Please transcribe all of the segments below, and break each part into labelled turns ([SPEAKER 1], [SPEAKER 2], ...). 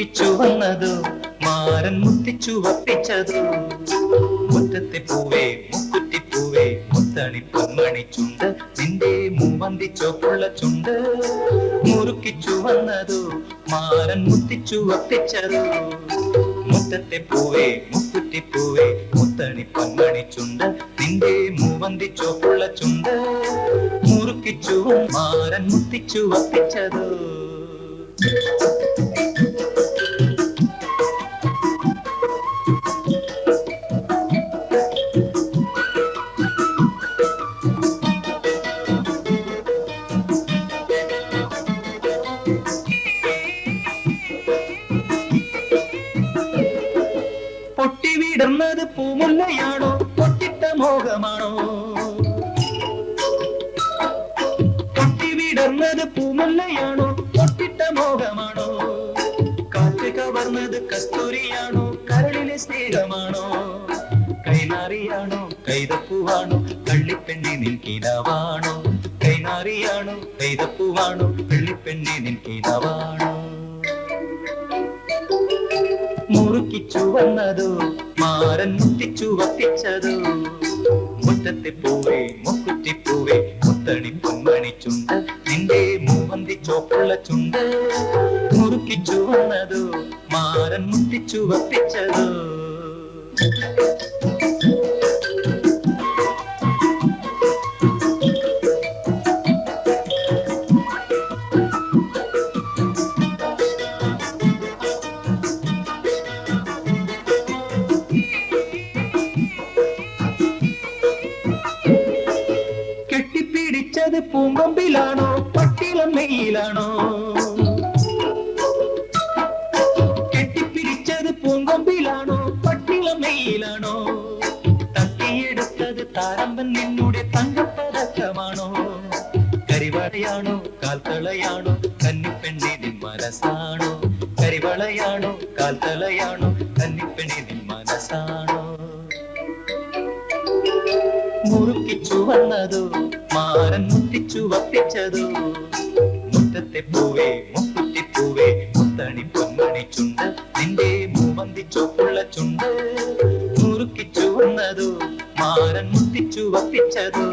[SPEAKER 1] മുറുക്കിച്ചു വന്നതോ മാരൻ മുത്തിച്ചു വപ്പിച്ചതോ മുറ്റത്തെ പൂവേ മുക്കുറ്റിപ്പൂവേ മുത്തണി പൊന്മണി ചുണ്ട് നിന്റെ മൂവന്തി ചോപ്പുള്ള ചുണ്ട് മുറുക്കിച്ചു വന്നതോ മാരൻ മുത്തിച്ചു വപ്പിച്ചതോ മുറ്റത്തെ പൂവേ മുക്കുറ്റിപ്പൂവേ മുത്തണി പൊന്മണി ചുണ്ട് നിന്റെ മൂവന്തി ചോപ്പുള്ള ചുണ്ട് മുറുക്കിച്ചു മാരൻ മുത്തിച്ചു വപ്പിച്ചതോ പൊട്ടിവിടുന്നത് പൂമുല്ലയാണോ പൊട്ടിട്ട മോഹമാണോ പൊട്ടിവിടുന്നത് പൂമുല്ലയാണോ പൊട്ടിട്ട മോഹമാണോ കാറ്റ് കവർന്നത് കസ്തൂരിയാണോ കരളിലെ സ്നേഹമാണോ കൈനാറിയാണോ കൈതപ്പൂവാണോ കള്ളിപ്പെണ്ണി നിൻകിനാവാണോ കൈനാറിയാണോ കൈതപ്പൂവാണോ കള്ളിപ്പെണ്ണി നിൻകിനാവാണോ മുറുക്കിച്ചു വന്നതോ മാരൻ മുത്തിച്ചു വപ്പിച്ചതോ മുറ്റത്തെ പൂവേ മുക്കുറ്റിപ്പൂവേ മുത്തണി പൊന്മണി ചുണ്ട് നിന്റെ മൂവന്തി ചോപ്പുള്ള ചുണ്ട് മുറുക്കിച്ചു വന്നതോ മാരൻ മുത്തിച്ചു വപ്പിച്ചതോ കെട്ടിപ്പിടിച്ചത് പൂങ്കൊമ്പിലാണോ പട്ടിളമ്മയിലാണോ കെട്ടിപ്പിടിച്ചത് പൂങ്കൊമ്പിലാണോ പട്ടിളമ്മയിലാണോ തട്ടിയെടുത്തത് താരമ്പൻ നിന്നുടെ തങ്കപ്പതക്കമാണോ കരിവളയാണോ കാൽത്തളയാണോ കന്നിപ്പെണ്ണി നിൻ മനസ്സാണോ കരിവളയാണോ കാൽത്തളയാണോ കന്നിപ്പെണ്ണി നിൻ മനസ്സാണോ മുറുക്കിച്ചു വന്നതോ മാരൻ മുത്തിച്ചു വപ്പിച്ചതോ മുറ്റത്തെ പൂവേ മുക്കുറ്റിപ്പൂവേ മുത്തണി പൊന്മണി ചുണ്ട് നിന്റെ മൂവന്തി ചോപ്പുള്ള ചുണ്ട് മുറുക്കിച്ചു വന്നതോ മാരൻ മുത്തിച്ചു വപ്പിച്ചതോ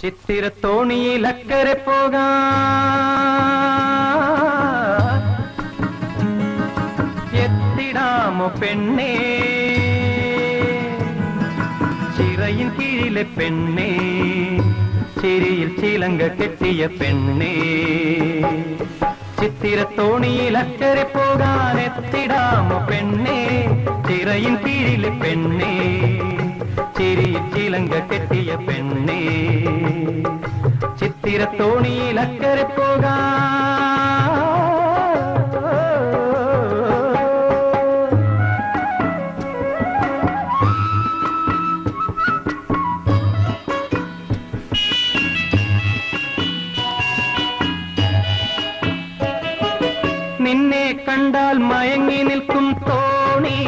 [SPEAKER 1] ചിത്തിരത്തോണിയിൽ അക്കരെ പോകാം എത്തിടാമോ പെണ്ണേ ചിറയിൻ കീഴിലെ പെണ്ണേ ചിരിയിൽ ചിലങ്ക കെട്ടിയ പെണ്ണേ ചിത്തിരത്തോണിയിൽ അക്കരെ പോകാൻ എത്തിടാമോ പെണ്ണേ ചിറയിൻ കീഴിലെ പെണ്ണേ ചിരിയിൽ ചിലങ്ക കെട്ടിയ പെണ്ണേ ചിത്തിരത്തോണിയിൽ അക്കരെ പോകാം നിന്നെ കണ്ടാൽ മയങ്ങി നിൽക്കും തോണി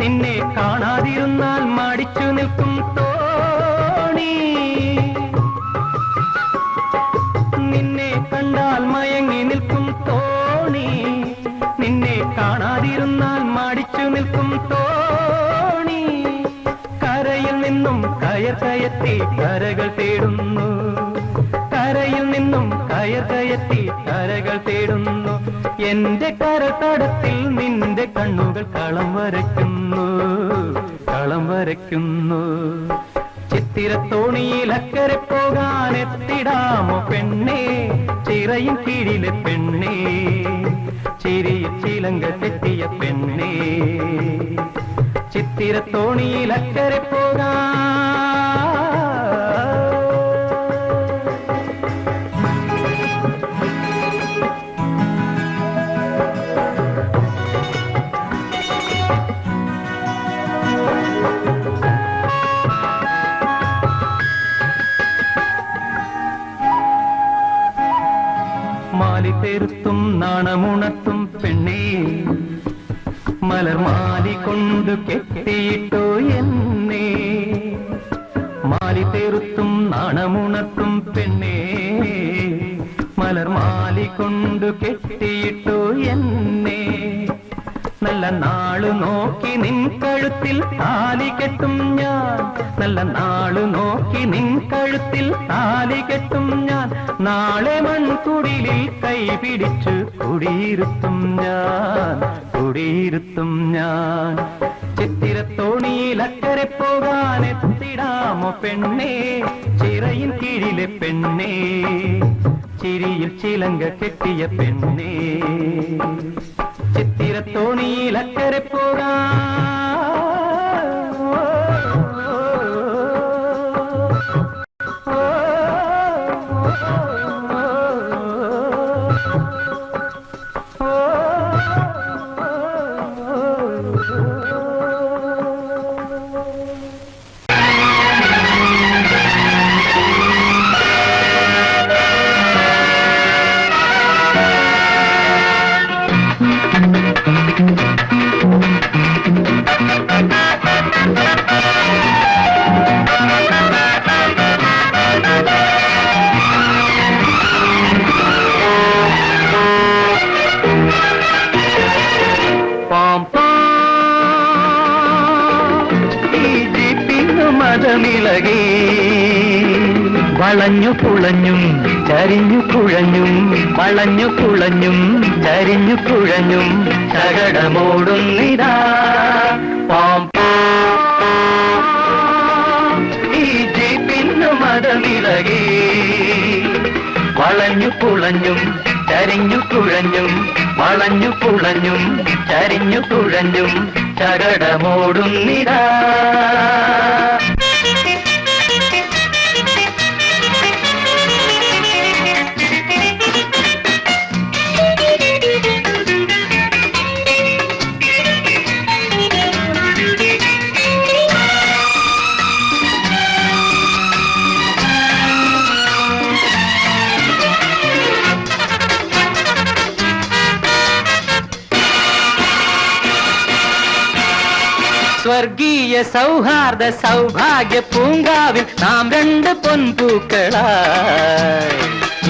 [SPEAKER 1] നിന്നെ കാണാതിരുന്നാൽ മടിച്ചു നിൽക്കും തോണി നിന്നെ കണ്ടാൽ മയങ്ങി നിൽക്കും തോണി നിന്നെ കാണാതിരുന്നാൽ മടിച്ചു നിൽക്കും തോണി കരയിൽ നിന്നും കയർ കയറ്റി കരകൾ തേടുന്നു കരയിൽ നിന്നും കയർ കയറ്റി കരകൾ തേടുന്നു എന്റെ കരതടത്തിൽ നിന്റെ കണ്ണുകൾ കളം വരയ്ക്കുന്നു ചിത്തിരത്തോണിയിൽ അക്കരെ പോകാൻ എത്തിടാമോ പെണ്ണേ, ചിറയും കീഴിലെ പെണ്ണേ, ചിരിയിൽ ചിലങ്ക കെട്ടിയ പെണ്ണേ, ചിത്തിരത്തോണിയിൽ അക്കരെ പോകാൻ. മാലി തീർത്തും നാണമുണർത്തും പെണ്ണേ, മലർമാലി കൊണ്ടു കെട്ടിയിട്ടോ എന്നെ, മാലി തീർത്തും നാണമുണർത്തും പെണ്ണേ, മലർമാലി കൊണ്ടു കെട്ടിയിട്ടോ എന്നെ, നല്ല നാളു നോക്കി നിൻ കഴുത്തിൽ താലി കെട്ടും ഞാൻ, നല്ല നാളു നോക്കി നിൻ കഴുത്തിൽ താലി കെട്ടും ഞാൻ, നാളെ മൺകുടിലിൽ കൈ പിടിച്ചു കുടിയിരുത്തും ഞാൻ, കുടിയിരുത്തും ഞാൻ. ചിത്തിരത്തോണിയിൽ അക്കരെ പോകാൻ എത്തിടാമോ പെണ്ണേ, ചിറയിൽ കീഴിലെ പെണ്ണേ, ചിരിയിൽ ചിലങ്ക കെട്ടിയ പെണ്ണേ, ചിത്തിരത്തോണിയിൽ അക്കരെ പോകാൻ. മതമിളകി വളഞ്ഞു പുളഞ്ഞും ചരിഞ്ഞു കുഴഞ്ഞും, വളഞ്ഞു പുളഞ്ഞും ചരിഞ്ഞു കുഴഞ്ഞും ശകടമോടുന്നിതാ പാം. ഈ ജീപ്പിന്നു മതമിളകി വളഞ്ഞു പുളഞ്ഞും ചരിഞ്ഞു കുഴഞ്ഞും, വളഞ്ഞു പുളഞ്ഞും ചരിഞ്ഞു കുഴഞ്ഞും ശകടമോടുന്നിതാ. സ്വർഗീയ സൗഹാർദ്ദ സൗഭാഗ്യ പൂങ്കാവിൽ നാം രണ്ട് പൊൻപൂക്കളായി,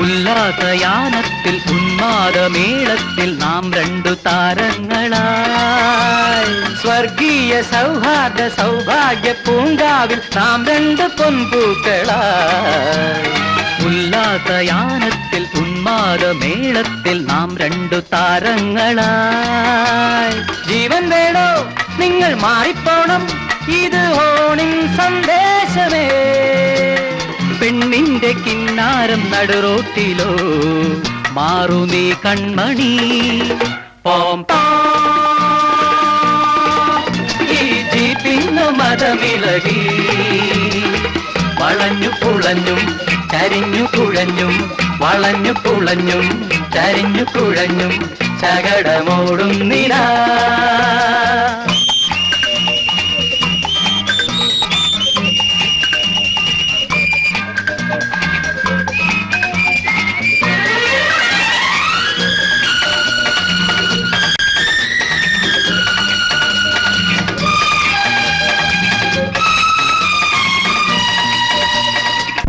[SPEAKER 1] ഉല്ലാസയാനത്തിൽ ഉന്മാദമേളത്തിൽ നാം രണ്ടു താരങ്ങളായി. സ്വർഗീയ സൗഹാർദ്ദ സൗഭാഗ്യ പൂങ്കാവിൽ നാം രണ്ട് പൊൻപൂക്കളായി, ഉല്ലാസയാനത്തിൽ ഉന്മാദമേളത്തിൽ നാം രണ്ടു താരങ്ങളായി. ജീവൻ വേണോ നിങ്ങൾ മാറിപ്പോണം, ഇത് ഓണിൻ സന്ദേശമേ. പെണ്ണിന്റെ കിന്നാരം നടുറോട്ടിലോ മാറു നീ കൺമണി. പോം ഈ ജീപ്പിന്നു മതമിളകി വളഞ്ഞു പുളഞ്ഞും ചരിഞ്ഞു കുഴഞ്ഞും, വളഞ്ഞു പുളഞ്ഞും ചരിഞ്ഞു കുഴഞ്ഞും ശകടമോടുന്നിതാ.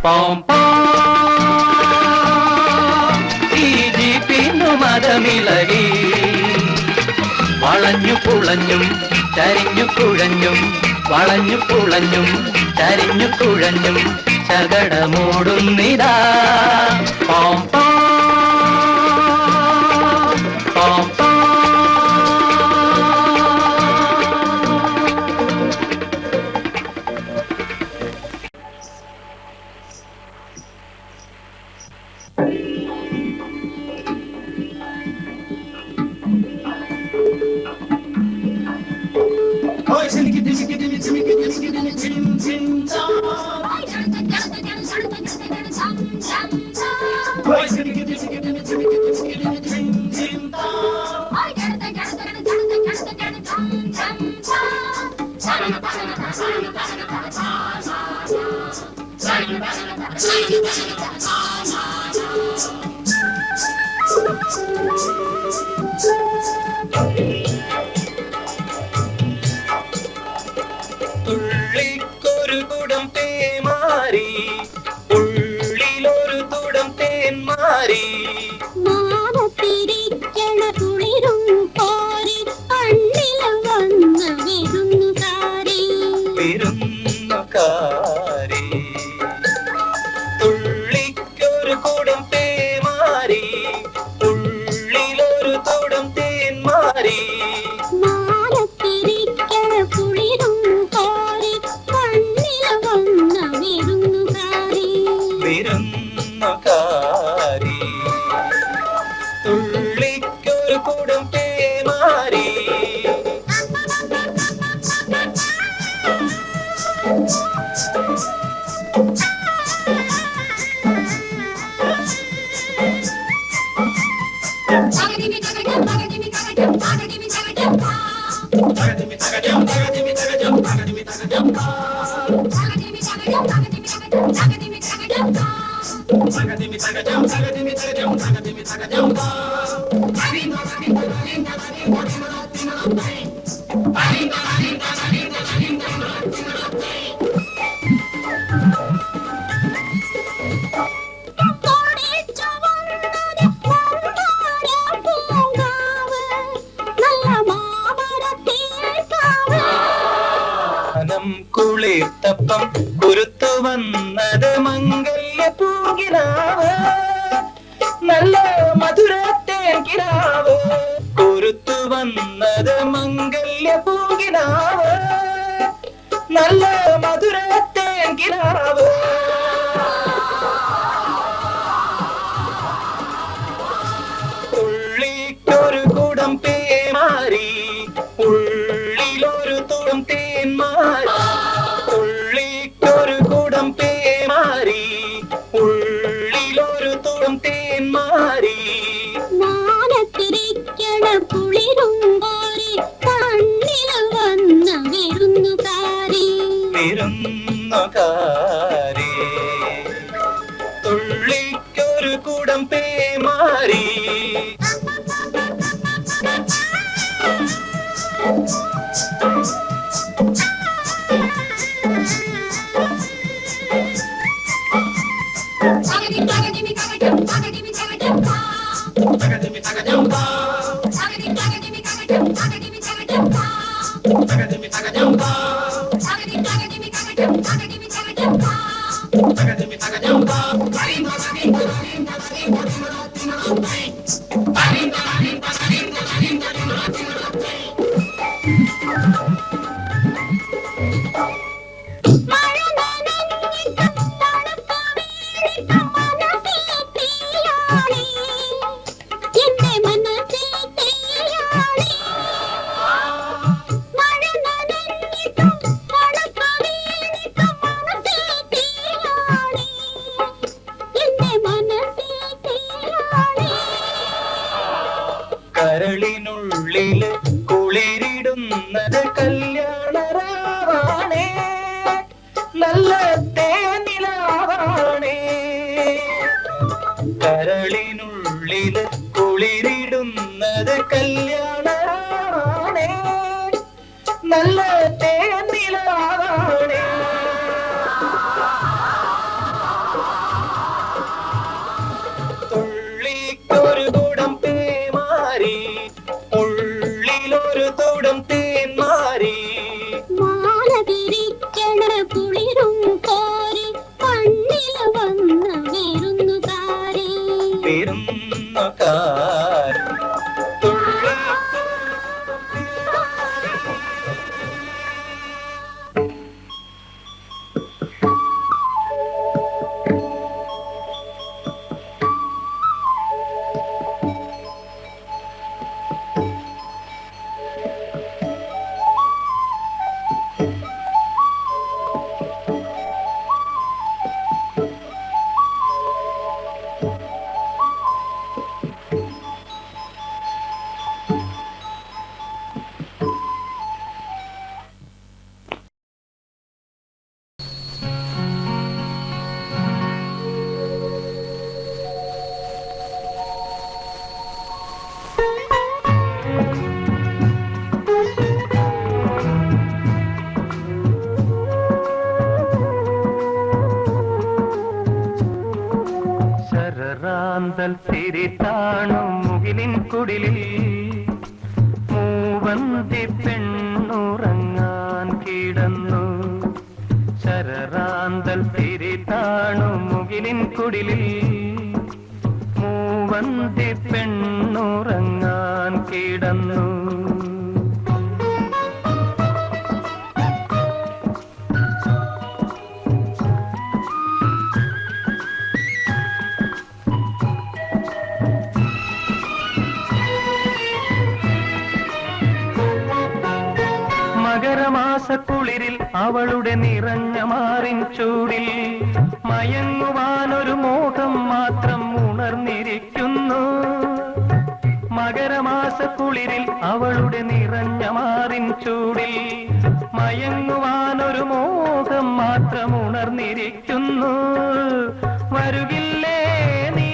[SPEAKER 1] പോം ഈ ജീപ്പിന്നു മതമിളകി വളഞ്ഞു പുളഞ്ഞും ചരിഞ്ഞു കുഴഞ്ഞും, വളഞ്ഞു പുളഞ്ഞും ചരിഞ്ഞു കുഴഞ്ഞും ശകടമോടുന്നിതാ. പോം പോം തുള്ളിക്കൊരു കുടം തേമാരി ഉള്ളിലൊരു തുടം തേന്മാരി
[SPEAKER 2] മാനത്തിരിക്കണ കുളിരും കോരി കണ്ണിൽ വന്ന് വിരുന്നുകാരി
[SPEAKER 1] വിരുന്നുകാരി തുള്ളിക്കൊരു കുടം തേമാരി ഉള്ളിലൊരു തുടം തേന്മാരി
[SPEAKER 2] മാനത്തിരിക്കണ കുളിരും കോരി കണ്ണിൽ വന്ന് വിരുന്നുകാരി
[SPEAKER 1] വിരുന്നുകാരി തുള്ളിക്കൊരു കുടം തേമാരി കുളിർത്തപ്പം കുരുത്തു വന്നത് മംഗല്യ പൂങ്കിനാവ് നല്ല മധുരത്തേൻ കിനാവ് കുരുത്തു വന്നത് മംഗല്യ പൂങ്കിനാവ് നല്ല മധുരത്തേൻ കിനാവ് ഉള്ളിക്കൊരു കുടം തേമാരി ഉള്ളിലൊരു തുടം തേന്മാരി ഉള്ളിക്കൊരു കുടം തേമാരി ഉള്ളിലൊരു തുടം തേന്മാരി
[SPEAKER 2] മാനത്തിരിക്കണ കുളിരും കോരി കണ്ണിൽ വന്ന് വിരുന്നുകാരി
[SPEAKER 1] വിരുന്നുകാരി തുള്ളിക്കൊരു കുടം തേമാരി കരളിനുള്ളില് കുളിരിടുന്നത് കല്യാണരാവാണേ നല്ല തേനിലാവാണേ കരളിനുള്ളില് കുളിരിടുന്നത് കല്യാണരാവാണേ നല്ല തേനിലാവാണേ തുള്ളിക്കൊരു കുടം തേമാരി ഉള്ളിലൊരു തുടം തേന്മാരി
[SPEAKER 2] മാനതിരിക്കണ കുളിരും കോരി കണ്ണിൽ വന്ന് വിരുന്നുകാരി
[SPEAKER 1] വിരുന്നുകാരി ശരറാന്തൽ തിരിത്താണു മുകിലിൻ കുടിലിൽ മൂവന്തി പെണ്ണുറങ്ങാൻ കിടന്നു. ശരറാന്തൽ തിരിത്താണു മുകിലിൻ കുടിലിൽ മൂവന്തി പെണ്ണുറങ്ങാൻ കിടന്നു. മകരമാസക്കുളിരിൽ അവളുടെ നിറഞ്ഞ മാറിൻ ചൂടിൽ മയങ്ങുവാനൊരു മോഹം മാത്രം ഉണർന്നിരിക്കുന്നു. മകരമാസക്കുളിരിൽ അവളുടെ നിറഞ്ഞ മാറിൻ ചൂടിൽ മയങ്ങുവാനൊരു മോഹം മാത്രം ഉണർന്നിരിക്കുന്നു. വരുകില്ലേ നീ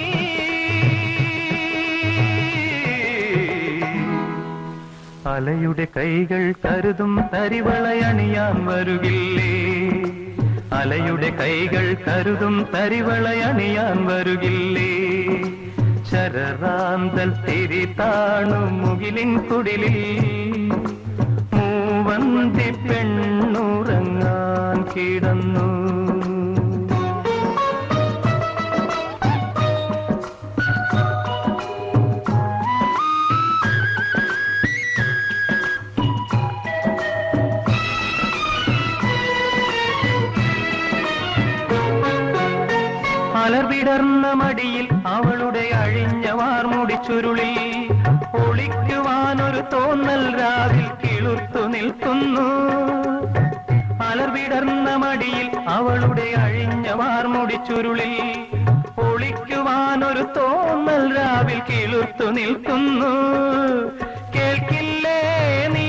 [SPEAKER 1] അലയുടെ കൈകൾ കരുതും തരിവളയണിയാൻ വരുകില്ലേ. അലയുടെ കൈകൾ കരുതും തരിവളയണിയാൻ വരുകില്ലേ. ശരറാന്തൽ തിരിത്താണു മുകിലിൻ കുടിലിൽ മൂവന്തി പെണ്ണുറങ്ങാൻ കിടന്നു. മലർവിടർന്ന മടിയിൽ അവളുടെ അഴിഞ്ഞ വാർമുടി ചുരുളിൽ ഒളിക്കുവാനൊരു തോന്നൽ രാവിൽ കിളുർത്തു നിൽക്കുന്നു. മലർവിടർന്ന മടിയിൽ അവളുടെ അഴിഞ്ഞ വാർമുടി ചുരുളിൽ ഒളിക്കുവാനൊരു തോന്നൽ രാവിൽ കിളുർത്തു നിൽക്കുന്നു. കേൾക്കില്ലേ നീ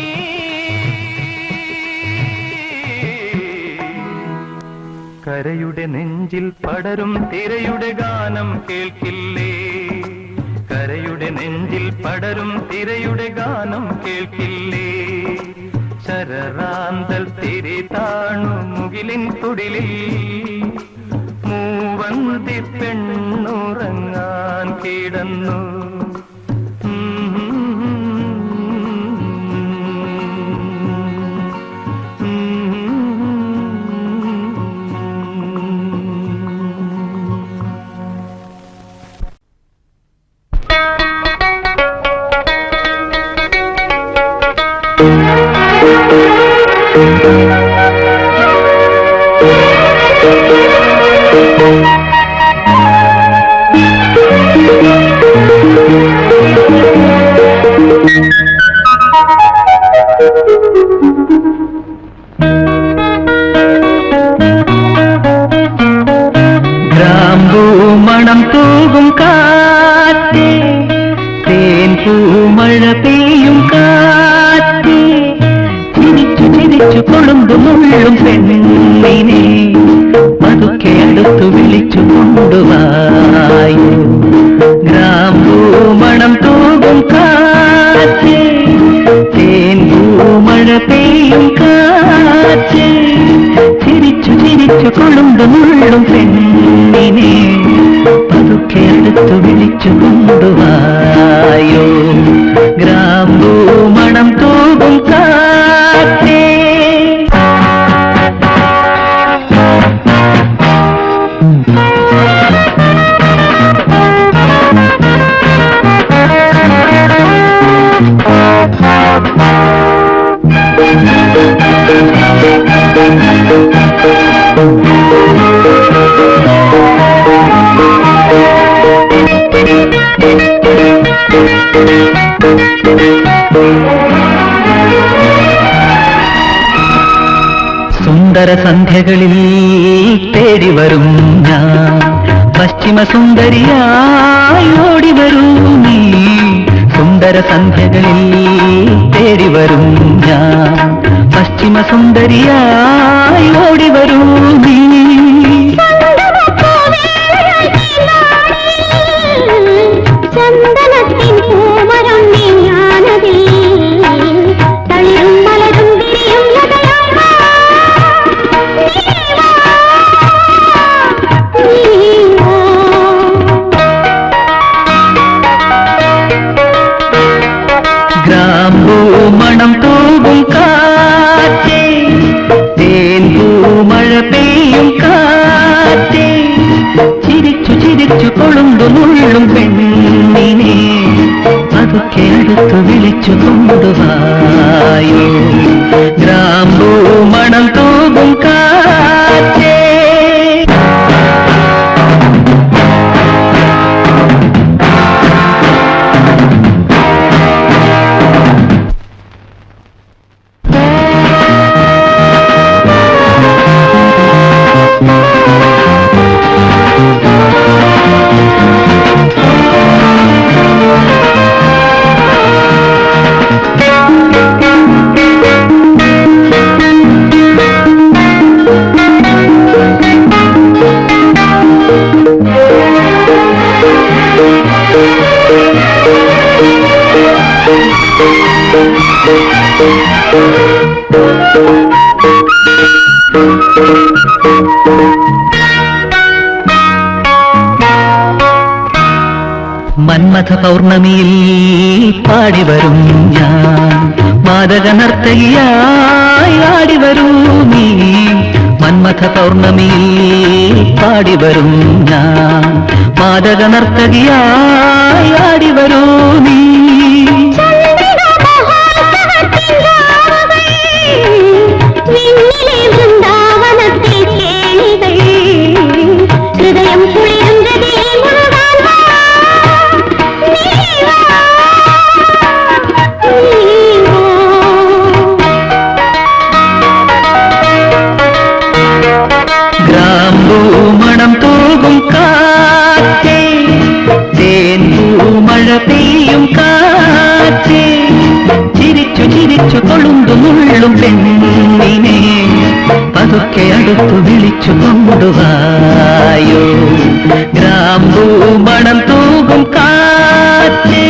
[SPEAKER 1] കരയുടെ നെഞ്ചിൽ പടരും തിരയുടെ ഗാനം കേൾക്കില്ലേ. കരയുടെ നെഞ്ചിൽ പടരും തിരയുടെ ഗാനം കേൾക്കില്ലേ. ശരറാന്തൽ തിരിതാണു മുകിലിൻ കുടിലിൽ മൂവന്തി പെണ്ണുറങ്ങാൻ കിടന്നു. ഗ്രാമ്പൂമണം തൂകും കാറ്റേ, തേൻ പൂമഴ പെയ്യും കാറ്റേ, ചിരിച്ചു ചിരിച്ചു കൊളുന്തുമുള്ളും പെണ്ണിനെ പതുക്കെ അടുത്തു വിളിച്ചു കൊണ്ടുവായു. ഗ്രാമ്പൂമണം തൂകും കാറ്റേ, തേൻ പൂമഴ പെയ്യും കാറ്റേ, ചിരിച്ചു ചിരിച്ചു കൊളുന്തുമുള്ളും പെണ്ണിനെ പതുക്കെ അടുത്തു വിളിച്ചു കൊണ്ടുവായോ. ഗ്രാമ്പൂമണം തൂകും കാറ്റേ. സുന്ദര സന്ധ്യകളിൽ തേടി വരും ഞാൻ, പശ്ചിമ സുന്ദരിയായി ഓടി വരൂ നീ. സുന്ദര സന്ധ്യകളിൽ തേടി വരും ഞാൻ, പശ്ചിമ സുന്ദരിയായി ഓടി വരൂ നീ.
[SPEAKER 2] ചന്ദനത്തിൻ പൂമരം നീയാനതിൽ തളിരും മലരും വിരിയും
[SPEAKER 1] ചിരിച്ചു കൊളുന്തു നുള്ളും പെണ്ണിനെ അതൊക്കെ അടുത്തു വിളിച്ചു കൊണ്ടുവായോ ഗ്രാമ്പൂ മണം തൂകും കാറ്റേ. മന്മഥ പൗർണമിയിൽ പാടിവരും ഞാൻ മാദക നർത്തകിയായി ആടിവരൂ നീ. മന്മഥ പൗർണമിയിൽ പാടിവരും ഞാൻ മാദക നർത്തകിയായി ആടിവരൂ നീ.
[SPEAKER 2] ഹൃദയം
[SPEAKER 1] മണം തൂകും കാറ്റേ തേൻപൂ മഴ പെയ്യും കാറ്റേ ചിരിച്ചു ചിരിച്ചു കൊളുന്തു നുള്ളും പെണ്ണിനെ പതുക്കെ അടുത്തു വിളിച്ചു കൊണ്ടുവായോ ഗ്രാമ്പൂ മണം തൂകും കാറ്റേ.